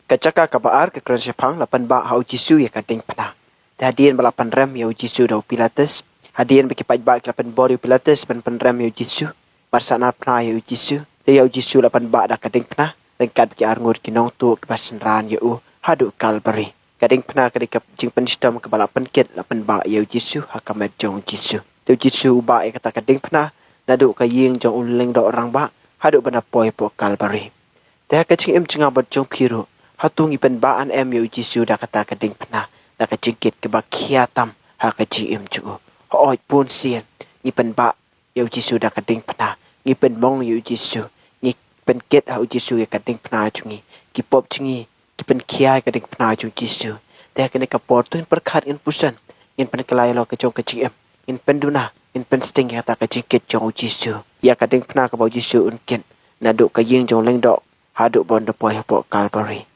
Kacaka kabaar ke keran sepang lapan ba hau Jisu ya kading pena. Hadian balapan rem ya Jisu dau Pilatus. Hadian bagi pajak lapan bori Pilatus pan rem ya Jisu. Barsana pena ya Jisu. Dia ya Jisu lapan ba dah kading pena. Lengkat ki arngur kinong tu ke basenran ya hadu Kalbari. Kading pena kading jing penistom ke balapan ket lapan ba ya Jisu hakamat jong Jisu. Tu Jisu ba ya kata kading pena. Nadu ka ying jong uling do orang ba hadu bana poi po Kalbari. Dah kacing cenga bot jong piru. Hatung ipan baan ya Jisu dah kata kading pena. Dah kacingkit ke bakiatam ha kacing cugu. Hooi pun sien. Ipan ba ya Jisu dah kading pena. Ipan mong ya Jisu. Ipan ket ha Jisu ya kading pena cungi. Kipop cungi. Ipan kiai kading pena jong Jisu. Dah kena kapor tu in perkat in pusan. In pen kelai lo kacong kacing in penduna. In pen sting kata kacingkit jong Jisu. Ya kading pena ke bau Jisu unkin. Naduk ka ying jong leng dok. Haduk bon depoi pok Kalbari.